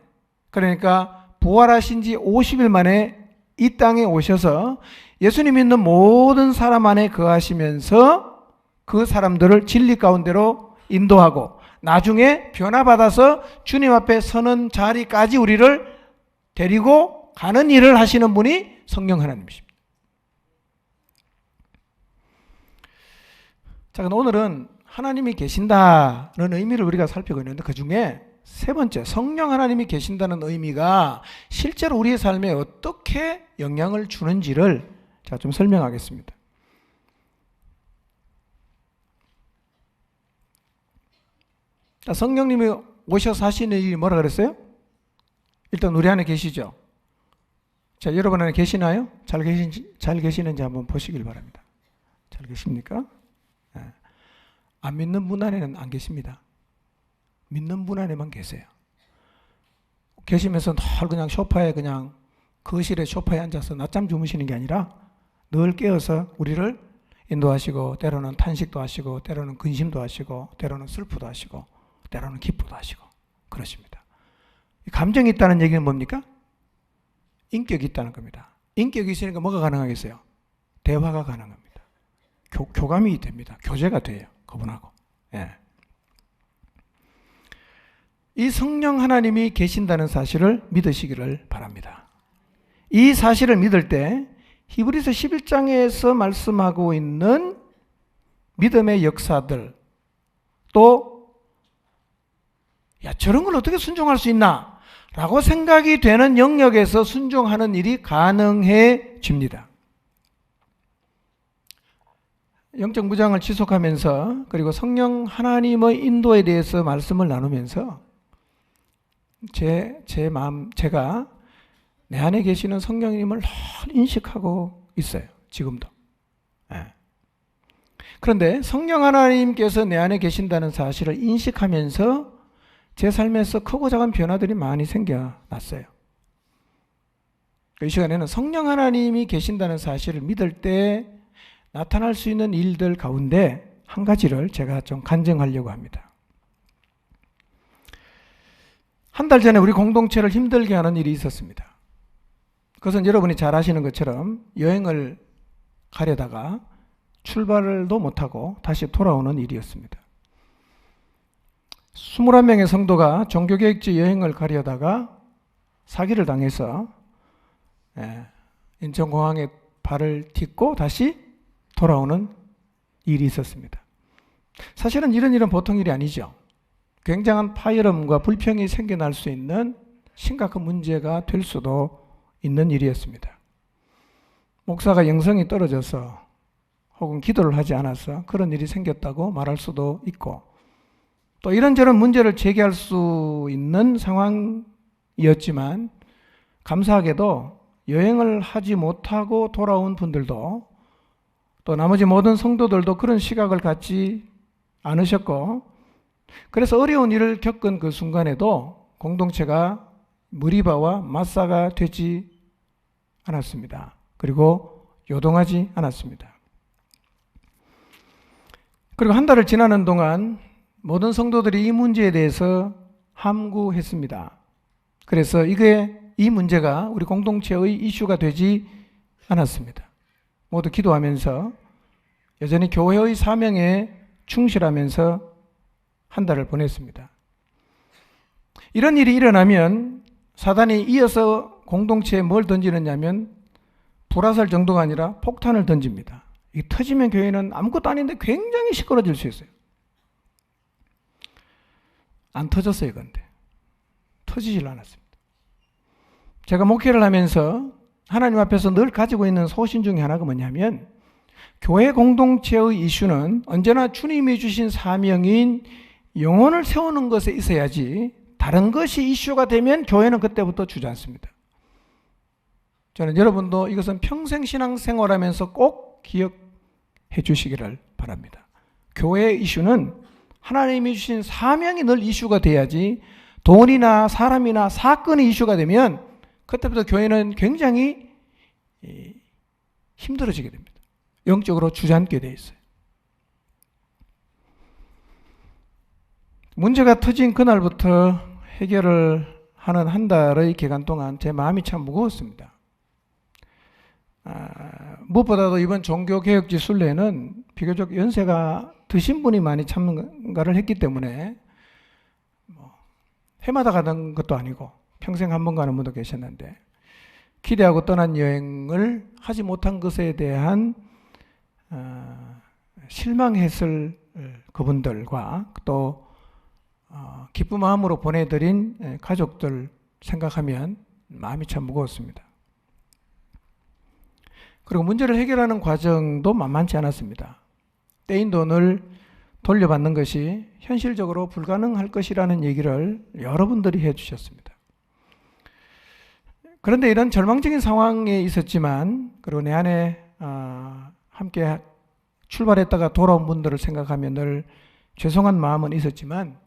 그러니까 부활하신 지 50일 만에 이 땅에 오셔서 예수님 믿는 모든 사람 안에 거하시면서 그 사람들을 진리 가운데로 인도하고 나중에 변화받아서 주님 앞에 서는 자리까지 우리를 데리고 가는 일을 하시는 분이 성령 하나님이십니다. 자, 그럼 오늘은 하나님이 계신다는 의미를 우리가 살피고 있는데 그 중에 세 번째, 성령 하나님이 계신다는 의미가 실제로 우리의 삶에 어떻게 영향을 주는지를 제가 좀 설명하겠습니다. 자, 성령님이 오셔서 하시는 일이 뭐라 그랬어요? 일단 우리 안에 계시죠? 자, 여러분 안에 계시나요? 잘 계시는지 한번 보시길 바랍니다. 잘 계십니까? 네. 안 믿는 분 안에는 안 계십니다. 믿는 분 안에만 계세요. 계시면서 늘 그냥 소파에 그냥 거실에 소파에 앉아서 낮잠 주무시는 게 아니라 늘 깨어서 우리를 인도하시고 때로는 탄식도 하시고 때로는 근심도 하시고 때로는 슬프도 하시고 때로는 기쁘도 하시고 그러십니다. 감정이 있다는 얘기는 뭡니까? 인격이 있다는 겁니다. 인격이 있으니까 뭐가 가능하겠어요? 대화가 가능합니다. 교감이 됩니다. 교제가 돼요. 그분하고. 예. 이 성령 하나님이 계신다는 사실을 믿으시기를 바랍니다. 이 사실을 믿을 때 히브리서 11장에서 말씀하고 있는 믿음의 역사들 또 야, 저런 걸 어떻게 순종할 수 있나? 라고 생각이 되는 영역에서 순종하는 일이 가능해집니다. 영적 무장을 지속하면서 그리고 성령 하나님의 인도에 대해서 말씀을 나누면서 제 마음, 제가 내 안에 계시는 성령님을 늘 인식하고 있어요. 지금도. 네. 그런데 성령 하나님께서 내 안에 계신다는 사실을 인식하면서 제 삶에서 크고 작은 변화들이 많이 생겨났어요. 이 시간에는 성령 하나님이 계신다는 사실을 믿을 때 나타날 수 있는 일들 가운데 한 가지를 제가 좀 간증하려고 합니다. 한 달 전에 우리 공동체를 힘들게 하는 일이 있었습니다. 그것은 여러분이 잘 아시는 것처럼 여행을 가려다가 출발도 못하고 다시 돌아오는 일이었습니다. 21명의 성도가 종교개혁지 여행을 가려다가 사기를 당해서 인천공항에 발을 딛고 다시 돌아오는 일이 있었습니다. 사실은 이런 일은 보통 일이 아니죠. 굉장한 파열음과 불평이 생겨날 수 있는 심각한 문제가 될 수도 있는 일이었습니다. 목사가 영성이 떨어져서 혹은 기도를 하지 않아서 그런 일이 생겼다고 말할 수도 있고 또 이런저런 문제를 제기할 수 있는 상황이었지만 감사하게도 여행을 하지 못하고 돌아온 분들도 또 나머지 모든 성도들도 그런 시각을 갖지 않으셨고, 그래서 어려운 일을 겪은 그 순간에도 공동체가 무리바와 마사가 되지 않았습니다. 그리고 요동하지 않았습니다. 그리고 한 달을 지나는 동안 모든 성도들이 이 문제에 대해서 함구했습니다. 그래서 이 문제가 우리 공동체의 이슈가 되지 않았습니다. 모두 기도하면서 여전히 교회의 사명에 충실하면서 한 달을 보냈습니다. 이런 일이 일어나면 사단이 이어서 공동체에 뭘 던지느냐면 불화살 정도가 아니라 폭탄을 던집니다. 이 터지면 교회는 아무것도 아닌데 굉장히 시끄러질 수 있어요. 안 터졌어요, 근데. 터지질 않았습니다. 제가 목회를 하면서 하나님 앞에서 늘 가지고 있는 소신 중에 하나가 뭐냐면, 교회 공동체의 이슈는 언제나 주님이 주신 사명인 영혼을 세우는 것에 있어야지 다른 것이 이슈가 되면 교회는 그때부터 주저앉습니다. 저는 여러분도 이것은 평생 신앙생활하면서 꼭 기억해 주시기를 바랍니다. 교회의 이슈는 하나님이 주신 사명이 늘 이슈가 돼야지 돈이나 사람이나 사건이 이슈가 되면 그때부터 교회는 굉장히 힘들어지게 됩니다. 영적으로 주저앉게 돼 있어요. 문제가 터진 그날부터 해결을 하는 한 달의 기간 동안 제 마음이 참 무거웠습니다. 무엇보다도 이번 종교개혁지 순례는 비교적 연세가 드신 분이 많이 참가를 했기 때문에 해마다 가던 것도 아니고 평생 한 번 가는 분도 계셨는데, 기대하고 떠난 여행을 하지 못한 것에 대한 실망했을 그분들과 또 기쁜 마음으로 보내드린 가족들 생각하면 마음이 참 무거웠습니다. 그리고 문제를 해결하는 과정도 만만치 않았습니다. 떼인 돈을 돌려받는 것이 현실적으로 불가능할 것이라는 얘기를 여러분들이 해주셨습니다. 그런데 이런 절망적인 상황에 있었지만, 그리고 내 안에 함께 출발했다가 돌아온 분들을 생각하면 늘 죄송한 마음은 있었지만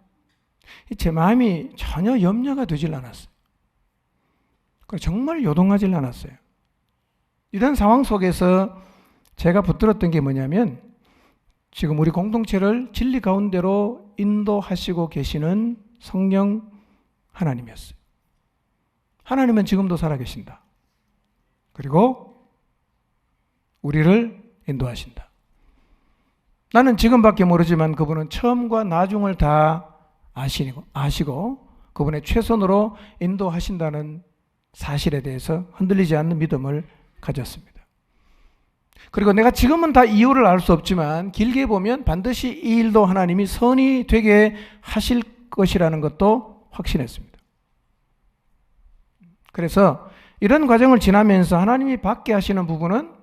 제 마음이 전혀 염려가 되질 않았어요. 정말 요동하질 않았어요. 이런 상황 속에서 제가 붙들었던 게 뭐냐면, 지금 우리 공동체를 진리 가운데로 인도하시고 계시는 성령 하나님이었어요. 하나님은 지금도 살아계신다. 그리고 우리를 인도하신다. 나는 지금밖에 모르지만 그분은 처음과 나중을 다 아시고 그분의 최선으로 인도하신다는 사실에 대해서 흔들리지 않는 믿음을 가졌습니다. 그리고 내가 지금은 다 이유를 알 수 없지만 길게 보면 반드시 이 일도 하나님이 선이 되게 하실 것이라는 것도 확신했습니다. 그래서 이런 과정을 지나면서 하나님이 받게 하시는 부분은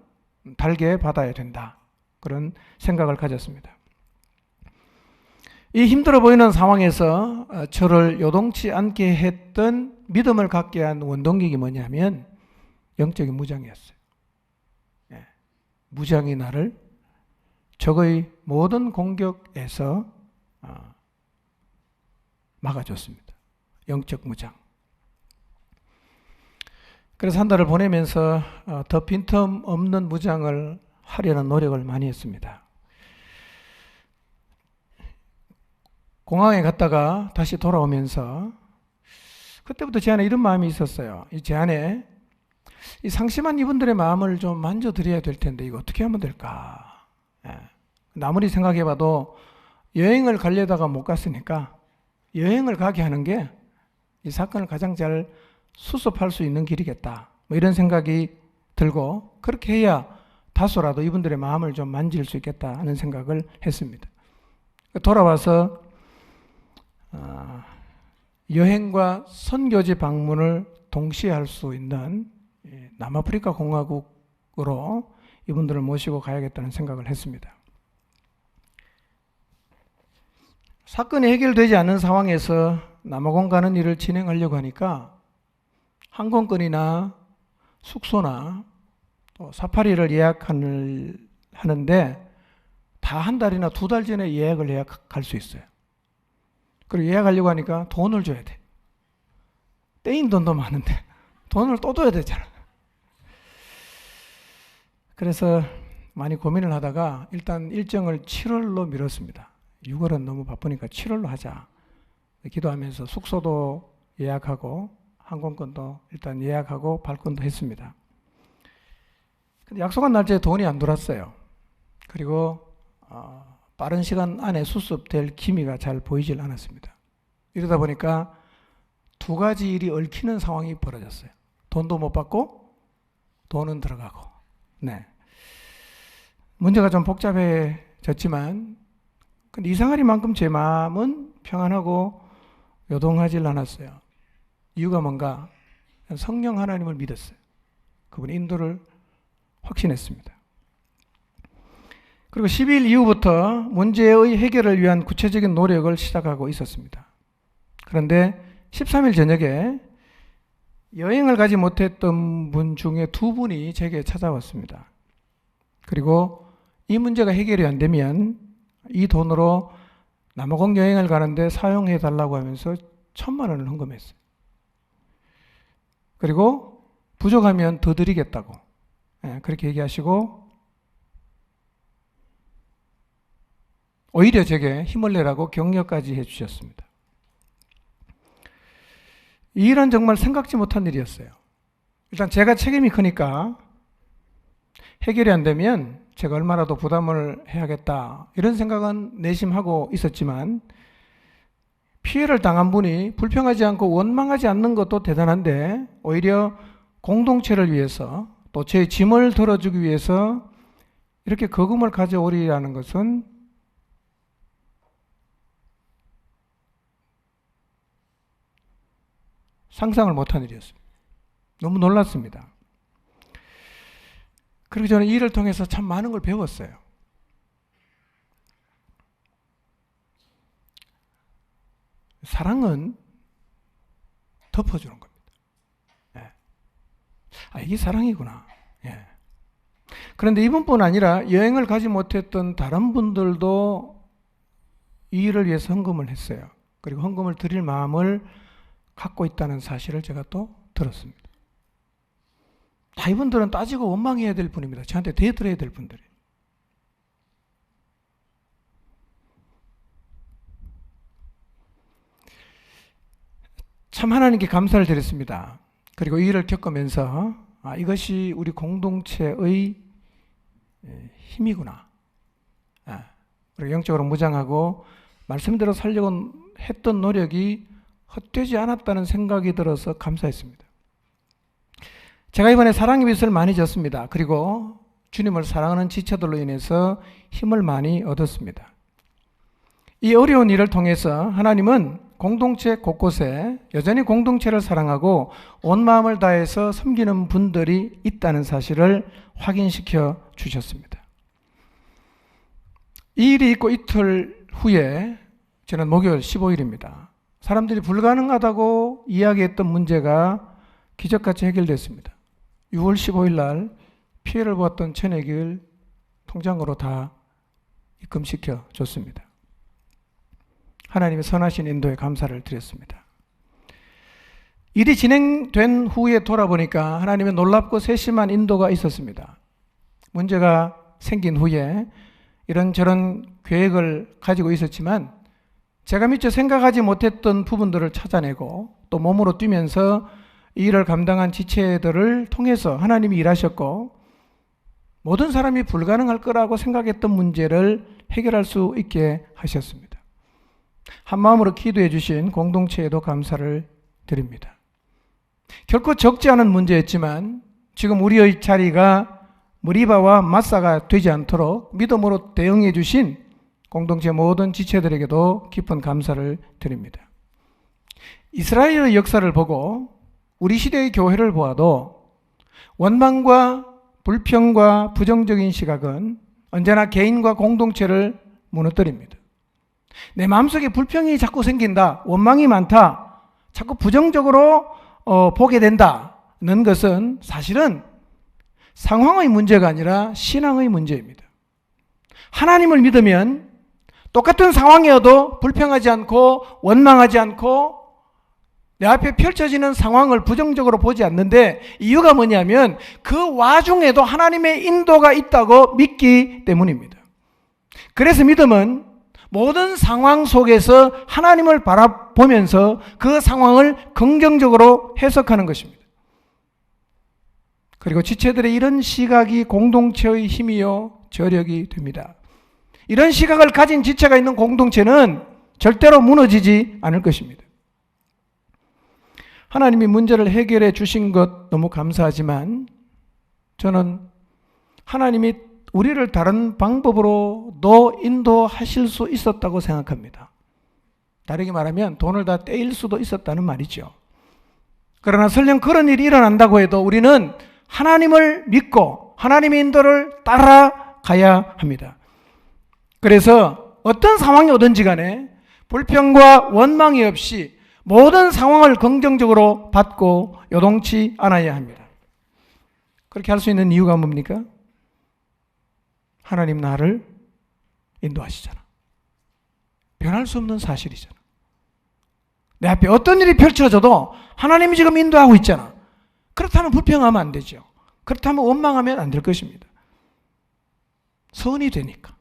달게 받아야 된다. 그런 생각을 가졌습니다. 이 힘들어 보이는 상황에서 저를 요동치 않게 했던 믿음을 갖게 한 원동력이 뭐냐면 영적인 무장이었어요. 무장이 나를 적의 모든 공격에서 막아줬습니다. 영적 무장. 그래서 한 달을 보내면서 더 빈틈 없는 무장을 하려는 노력을 많이 했습니다. 공항에 갔다가 다시 돌아오면서 그때부터 제 안에 이런 마음이 있었어요. 제 안에 이 상심한 이분들의 마음을 좀 만져드려야 될 텐데 이거 어떻게 하면 될까? 아무리 생각해봐도 여행을 가려다가 못 갔으니까 여행을 가게 하는 게 이 사건을 가장 잘 수습할 수 있는 길이겠다. 뭐 이런 생각이 들고 그렇게 해야 다소라도 이분들의 마음을 좀 만질 수 있겠다 하는 생각을 했습니다. 돌아와서 여행과 선교지 방문을 동시에 할 수 있는 남아프리카 공화국으로 이분들을 모시고 가야겠다는 생각을 했습니다. 사건이 해결되지 않는 상황에서 남아공 가는 일을 진행하려고 하니까 항공권이나 숙소나 또 사파리를 예약할 하는데 다 한 달이나 두 달 전에 예약을 해야 갈 수 있어요. 그리고 예약하려고 하니까 돈을 줘야 돼. 떼인 돈도 많은데 돈을 또 줘야 되잖아. 그래서 많이 고민을 하다가 일단 일정을 7월로 미뤘습니다. 6월은 너무 바쁘니까 7월로 하자. 기도하면서 숙소도 예약하고 항공권도 일단 예약하고 발권도 했습니다. 근데 약속한 날짜에 돈이 안 들어왔어요. 그리고 빠른 시간 안에 수습될 기미가 잘 보이질 않았습니다. 이러다 보니까 두 가지 일이 얽히는 상황이 벌어졌어요. 돈도 못 받고 돈은 들어가고. 네. 문제가 좀 복잡해졌지만 근데 이상하리만큼 제 마음은 평안하고 요동하질 않았어요. 이유가 뭔가? 성령 하나님을 믿었어요. 그분의 인도를 확신했습니다. 그리고 12일 이후부터 문제의 해결을 위한 구체적인 노력을 시작하고 있었습니다. 그런데 13일 저녁에 여행을 가지 못했던 분 중에 두 분이 제게 찾아왔습니다. 그리고 이 문제가 해결이 안 되면 이 돈으로 남아공 여행을 가는데 사용해 달라고 하면서 1,000만 원을 헌금했어요. 그리고 부족하면 더 드리겠다고 그렇게 얘기하시고 오히려 제게 힘을 내라고 격려까지 해주셨습니다. 이 일은 정말 생각지 못한 일이었어요. 일단 제가 책임이 크니까 해결이 안 되면 제가 얼마나 더 부담을 해야겠다 이런 생각은 내심하고 있었지만 피해를 당한 분이 불평하지 않고 원망하지 않는 것도 대단한데 오히려 공동체를 위해서 또 제 짐을 덜어주기 위해서 이렇게 거금을 가져오리라는 것은 상상을 못한 일이었습니다. 너무 놀랐습니다. 그리고 저는 이 일을 통해서 참 많은 걸 배웠어요. 사랑은 덮어주는 겁니다. 이게 사랑이구나. 그런데 이분뿐 아니라 여행을 가지 못했던 다른 분들도 이 일을 위해서 헌금을 했어요. 그리고 헌금을 드릴 마음을 갖고 있다는 사실을 제가 또 들었습니다. 다 이분들은 따지고 원망해야 될 분입니다. 저한테 대들어야 될 분들이에요. 참 하나님께 감사를 드렸습니다. 그리고 이 일을 겪으면서 이것이 우리 공동체의 힘이구나. 그리고 영적으로 무장하고 말씀대로 살려고 했던 노력이 헛되지 않았다는 생각이 들어서 감사했습니다. 제가 이번에 사랑의 빚을 많이 졌습니다. 그리고 주님을 사랑하는 지체들로 인해서 힘을 많이 얻었습니다. 이 어려운 일을 통해서 하나님은 공동체 곳곳에 여전히 공동체를 사랑하고 온 마음을 다해서 섬기는 분들이 있다는 사실을 확인시켜 주셨습니다. 이 일이 있고 이틀 후에 저는 목요일 15일입니다. 사람들이 불가능하다고 이야기했던 문제가 기적같이 해결됐습니다. 6월 15일 날 피해를 보았던 천액을 통장으로 다 입금시켜 줬습니다. 하나님의 선하신 인도에 감사를 드렸습니다. 일이 진행된 후에 돌아보니까 하나님의 놀랍고 세심한 인도가 있었습니다. 문제가 생긴 후에 이런저런 계획을 가지고 있었지만 제가 미처 생각하지 못했던 부분들을 찾아내고 또 몸으로 뛰면서 이 일을 감당한 지체들을 통해서 하나님이 일하셨고 모든 사람이 불가능할 거라고 생각했던 문제를 해결할 수 있게 하셨습니다. 한마음으로 기도해 주신 공동체에도 감사를 드립니다. 결코 적지 않은 문제였지만 지금 우리의 자리가 무리바와 마사가 되지 않도록 믿음으로 대응해 주신 공동체 모든 지체들에게도 깊은 감사를 드립니다. 이스라엘의 역사를 보고 우리 시대의 교회를 보아도 원망과 불평과 부정적인 시각은 언제나 개인과 공동체를 무너뜨립니다. 내 마음속에 불평이 자꾸 생긴다, 원망이 많다, 자꾸 부정적으로 보게 된다는 것은 사실은 상황의 문제가 아니라 신앙의 문제입니다. 하나님을 믿으면 똑같은 상황이어도 불평하지 않고 원망하지 않고 내 앞에 펼쳐지는 상황을 부정적으로 보지 않는데, 이유가 뭐냐면 그 와중에도 하나님의 인도가 있다고 믿기 때문입니다. 그래서 믿음은 모든 상황 속에서 하나님을 바라보면서 그 상황을 긍정적으로 해석하는 것입니다. 그리고 지체들의 이런 시각이 공동체의 힘이요 저력이 됩니다. 이런 시각을 가진 지체가 있는 공동체는 절대로 무너지지 않을 것입니다. 하나님이 문제를 해결해 주신 것 너무 감사하지만 저는 하나님이 우리를 다른 방법으로도 인도하실 수 있었다고 생각합니다. 다르게 말하면 돈을 다 떼일 수도 있었다는 말이죠. 그러나 설령 그런 일이 일어난다고 해도 우리는 하나님을 믿고 하나님의 인도를 따라가야 합니다. 그래서 어떤 상황이 오든지 간에 불평과 원망이 없이 모든 상황을 긍정적으로 받고 요동치 않아야 합니다. 그렇게 할 수 있는 이유가 뭡니까? 하나님 나를 인도하시잖아. 변할 수 없는 사실이잖아. 내 앞에 어떤 일이 펼쳐져도 하나님이 지금 인도하고 있잖아. 그렇다면 불평하면 안 되죠. 그렇다면 원망하면 안 될 것입니다. 선이 되니까.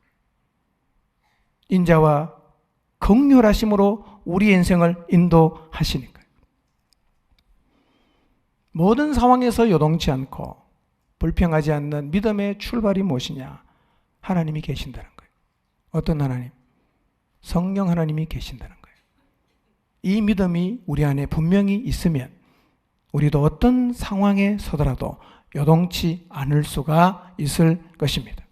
인자와 긍휼하심으로 우리 인생을 인도하시니까요. 모든 상황에서 요동치 않고 불평하지 않는 믿음의 출발이 무엇이냐? 하나님이 계신다는 거예요. 어떤 하나님? 성령 하나님이 계신다는 거예요. 이 믿음이 우리 안에 분명히 있으면 우리도 어떤 상황에 서더라도 요동치 않을 수가 있을 것입니다.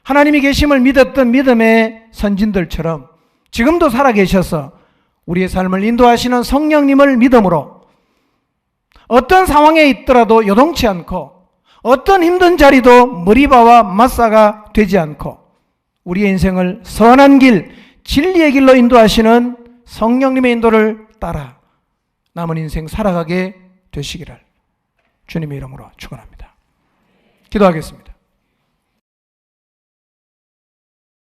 하나님이 계심을 믿었던 믿음의 선진들처럼 지금도 살아계셔서 우리의 삶을 인도하시는 성령님을 믿음으로 어떤 상황에 있더라도 요동치 않고 어떤 힘든 자리도 머리바와 맞사가 되지 않고 우리의 인생을 선한 길, 진리의 길로 인도하시는 성령님의 인도를 따라 남은 인생 살아가게 되시기를 주님의 이름으로 축원합니다. 기도하겠습니다.